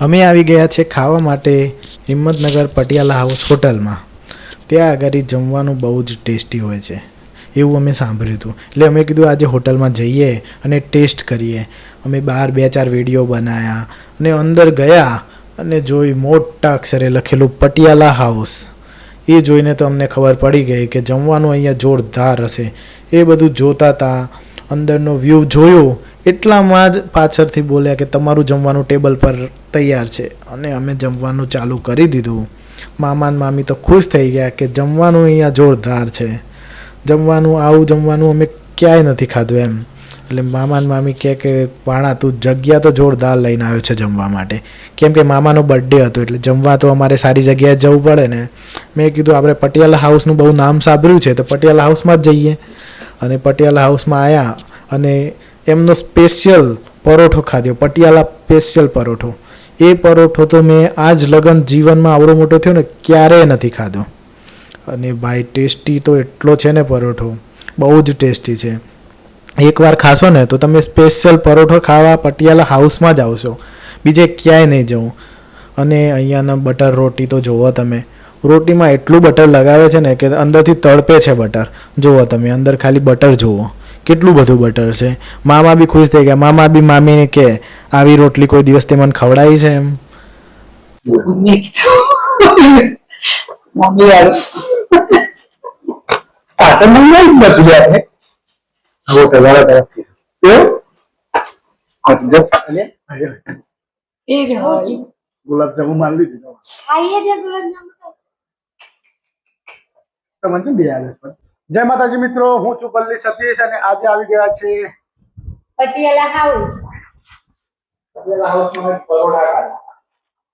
અમે આવી ગયા છે ખાવા માટે હિંમતનગર પટિયાલા હાઉસ હોટલમાં. ત્યાં આગળ જમવાનું બહુ જ ટેસ્ટી હોય છે એવું અમે સાંભળ્યું હતું. એટલે અમે કીધું આજે હોટલમાં જઈએ અને ટેસ્ટ કરીએ. અમે બહાર 2-4 વિડીયો બનાવ્યા અને અંદર ગયા અને જોઈ મોટા અક્ષરે લખેલું પટિયાલા હાઉસ. એ જોઈને તો અમને ખબર પડી ગઈ કે જમવાનું અહીંયા જોરદાર હશે. એ બધું જોતા હતા, અંદરનો વ્યૂ જોયો એટલામાં જ પાછળથી બોલ્યા કે તમારું જમવાનું ટેબલ પર તૈયાર છે. અને અમે જમવાનું ચાલુ કરી દીધું. મામા અને મામી તો ખુશ થઈ ગયા કે જમવાનું અહીંયા જોરદાર છે. આવું જમવાનું અમે ક્યાંય નથી ખાધું એમ. એટલે મામા અને મામી કહે કે પાણા તું જગ્યા તો જોરદાર લઈને આવ્યો છે જમવા માટે. કેમ કે મામાનો બર્થડે હતો એટલે જમવા તો અમારે સારી જગ્યાએ જવું પડે ને. મેં કીધું આપણે પટિયાલા હાઉસનું બહુ નામ સાંભળ્યું છે તો પટિયાલા હાઉસમાં જ જઈએ. અને પટિયાલા હાઉસમાં આવ્યા અને એમનો સ્પેશિયલ પરોઠો ખાધો, પટિયાલા સ્પેશિયલ પરોઠો. એ પરોઠો તો મેં આજ લગન જીવનમાં આવડો મોટો થયો ને ક્યારેય નથી ખાધો. અને ભાઈ ટેસ્ટી તો એટલો છે ને પરોઠો, બહુ જ ટેસ્ટી છે. એકવાર ખાશો ને તો તમે સ્પેશિયલ પરોઠો ખાવા પટિયાલા હાઉસમાં જ આવશો, બીજે ક્યાંય નહીં જવું. અને અહીંયાના બટર રોટી તો જુઓ તમે, રોટીમાં એટલું બટર લગાવે છે ને કે અંદરથી તળપે છે બટર. જુઓ તમે અંદર ખાલી બટર જુઓ, કેટલું બધું બટર છે. મામા બી ખુશ થઈ ગયા. મામા બી મામીને કે આવી રોટલી કોઈ દિવસ તે મને ખવડાવી છે એમ. ગુલાબ જામુન માલ લીધી જય માતાજી મિત્રો, હું છું પલ્લી સતીશ અને આજે આવી ગયા છે પટિયાલા હાઉસ. પટિયાલા હાઉસમાં પરોઠા ખાધા.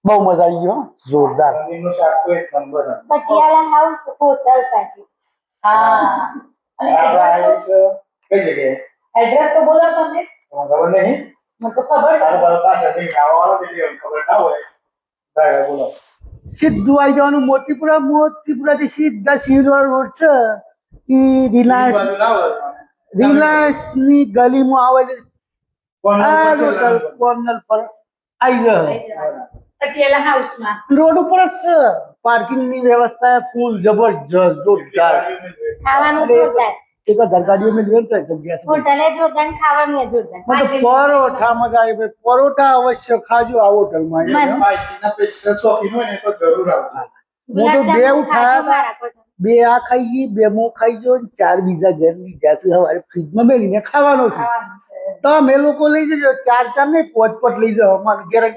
બહુ મજા આવી ગયો, જોરદાર. પનીરનું શાક તો એક નંબર હતું. પટિયાલા હાઉસ હોટલ પાસે. હા. અને એડ્રેસ કઈ જગ્યાએ? એડ્રેસ તો બોલો તમે. ખબર નહીં. મને તો ખબર છે. તારા પાસેથી આવવાનો એટલે ખબર ના હોય. બરાબર બોલો. સીધું આવી જવાનું મોતીપુરાથી સીધા સિરોડ રોડ છે. ઈ રિલાયન્સ ની ગલીમાં આવેલી હોટલ કોર્નર પર આવી જાય. પટિયાલા હાઉસમાં રોડ ઉપર જ છે. પાર્કિંગ ની વ્યવસ્થા ફૂલ જબરજસ્ત જોરદાર. ખાવાનું જોરદાર. એક ધરગાડીઓ में लेते हैं जग्યા હોટલે જોરદાર, ખાવાનું જોરદાર. मतलब પરોઠા મજા આવી. પરોઠા અવશ્ય ખાજો આ હોટલમાં. સ્પાઈસીના સ્પેશિયલ શોખીન હોય ને તો જરૂર આવજો. હું તો બે ઉઠાયા હતા, 2 આ ખાઈ ગઈ, 2 મો ખાઈ ગયો, 4 બીજા ઘરની ગેસ સવારે ફ્રીજમાં મેલીને ખાવાનો છે. તમે લોકો લઈ જજો, 4 નહીં 5 લઈ જાઓ. અમારે ગેરંટી